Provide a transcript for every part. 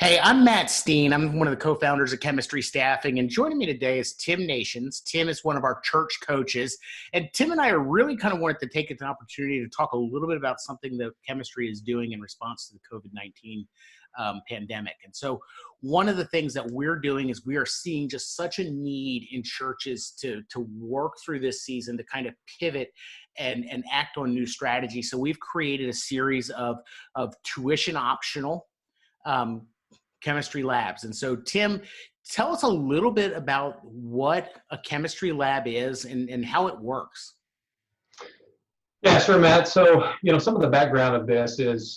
Hey, I'm Matt Steen. I'm one of the co-founders of Chemistry Staffing, and joining me today is Tim Nations. Tim is one of our church coaches, and Tim and I are really kind of wanted to take an opportunity to talk a little bit about something that chemistry is doing in response to the COVID-19 pandemic. And so one of the things that we're doing is we are seeing just such a need in churches to work through this season to kind of pivot and act on new strategies. So we've created a series of tuition optional chemistry labs. And so, Tim, tell us a little bit about what a chemistry lab is and how it works. Yeah, sure, Matt. So, some of the background of this is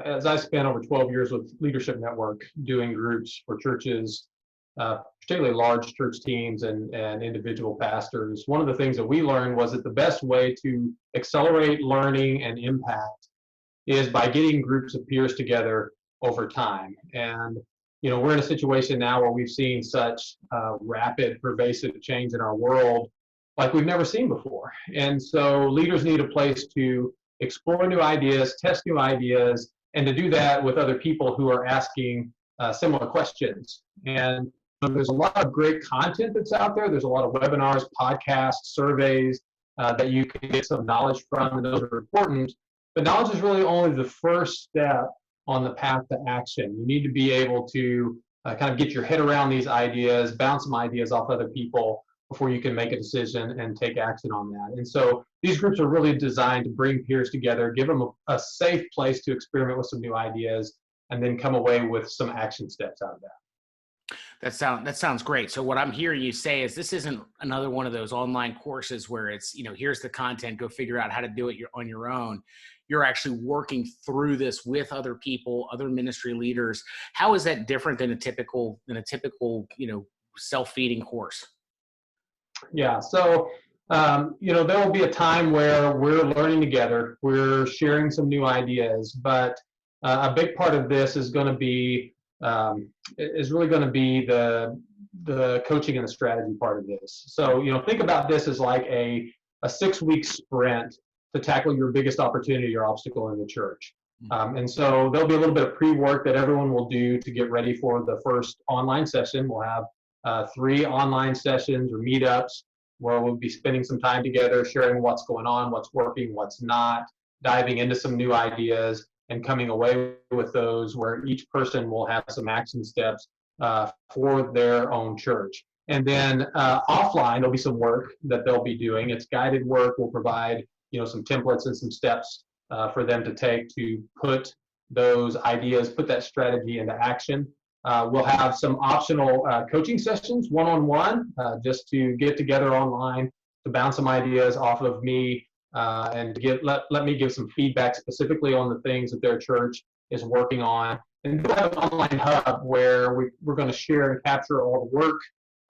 as I spent over 12 years with Leadership Network doing groups for churches, particularly large church teams and individual pastors. One of the things that we learned was that the best way to accelerate learning and impact is by getting groups of peers together over time. And, we're in a situation now where we've seen such rapid, pervasive change in our world like we've never seen before. And so leaders need a place to explore new ideas, test new ideas, and to do that with other people who are asking similar questions. And there's a lot of great content that's out there. There's a lot of webinars, podcasts, surveys that you can get some knowledge from, and those are important. But knowledge is really only the first step on the path to action. You need to be able to kind of get your head around these ideas, bounce some ideas off other people before you can make a decision and take action on that. And so these groups are really designed to bring peers together, give them a safe place to experiment with some new ideas, and then come away with some action steps out of that. That sounds great. So what I'm hearing you say is this isn't another one of those online courses where it's, here's the content, go figure out how to do it on your own. You're actually working through this with other people, other ministry leaders. How is that different than a typical, self-feeding course? Yeah. So, there will be a time where we're learning together, we're sharing some new ideas, but a big part of this is going to be really going to be the coaching and the strategy part of this. So, think about this as like a 6-week sprint to tackle your biggest opportunity or obstacle in the church. And so there'll be a little bit of pre-work that everyone will do to get ready for the first online session. We'll have 3 online sessions or meetups where we'll be spending some time together, sharing what's going on, what's working, what's not, diving into some new ideas, and coming away with those where each person will have some action steps for their own church. And then offline, there'll be some work that they'll be doing. It's guided work. We'll provide some templates and some steps for them to take to put those ideas, put that strategy into action. We'll have some optional coaching sessions, one-on-one, just to get together online, to bounce some ideas off of me, and let me give some feedback specifically on the things that their church is working on. And we'll have an online hub where we're going to share and capture all the work.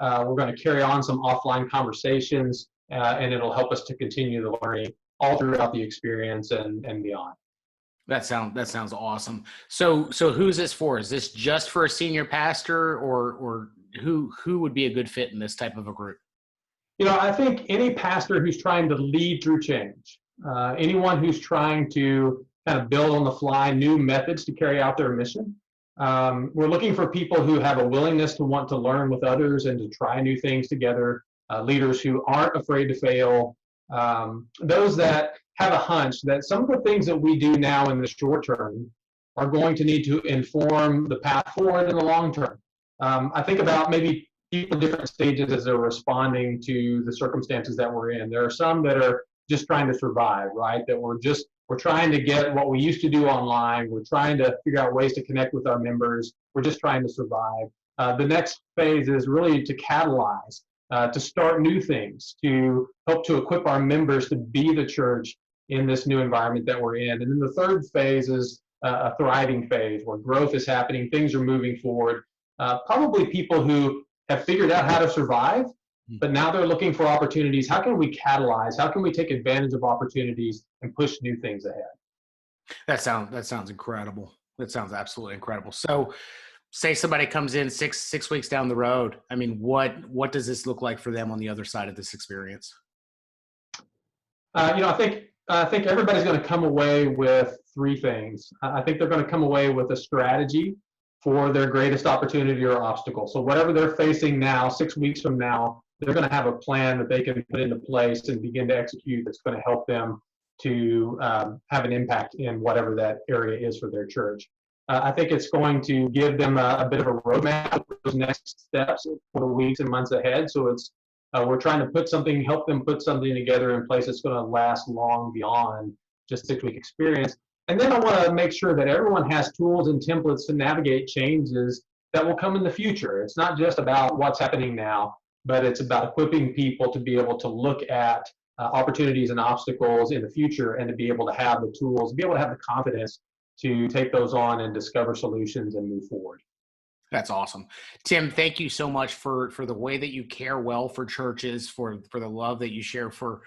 We're going to carry on some offline conversations, and it'll help us to continue the learning all throughout the experience and beyond. That sounds awesome. So who's this for? Is this just for a senior pastor, or who would be a good fit in this type of a group? I think any pastor who's trying to lead through change, anyone who's trying to kind of build on the fly new methods to carry out their mission. We're looking for people who have a willingness to want to learn with others and to try new things together, leaders who aren't afraid to fail, those that have a hunch that some of the things that we do now in the short term are going to need to inform the path forward in the long term. I think about maybe people at different stages as they're responding to the circumstances that we're in. There are some that are just trying to survive, right? That we're trying to get what we used to do online. We're trying to figure out ways to connect with our members. We're just trying to survive. The next phase is really to catalyze, to start new things, to help to equip our members to be the church in this new environment that we're in. And then the third phase is a thriving phase where growth is happening, things are moving forward. Probably people who have figured out how to survive, but now they're looking for opportunities. How can we catalyze? How can we take advantage of opportunities and push new things ahead? That sounds incredible. That sounds absolutely incredible. So say somebody comes in six weeks down the road. I mean, what does this look like for them on the other side of this experience? I think everybody's going to come away with 3 things. I think they're going to come away with a strategy for their greatest opportunity or obstacle. So whatever they're facing now, 6 weeks from now, they're going to have a plan that they can put into place and begin to execute that's going to help them to have an impact in whatever that area is for their church. I think it's going to give them a bit of a roadmap for those next steps for the weeks and months ahead. So it's we're trying to help them put something together in place that's going to last long beyond just 6 week experience. And then I want to make sure that everyone has tools and templates to navigate changes that will come in the future. It's not just about what's happening now, but it's about equipping people to be able to look at opportunities and obstacles in the future, and to be able to have the tools, be able to have the confidence to take those on and discover solutions and move forward. That's awesome. Tim, thank you so much for the way that you care well for churches, for the love that you share for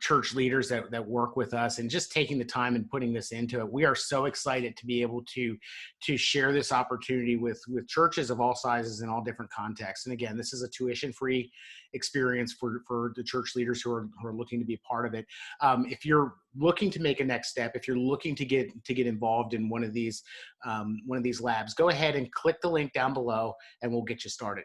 church leaders that work with us, and just taking the time and putting this into it. We are so excited to be able to share this opportunity with churches of all sizes and all different contexts. And again, this is a tuition-free experience for the church leaders who are looking to be a part of it. If you're looking to make a next step, if you're looking to get involved in one of these labs, go ahead and click the link down below and we'll get you started.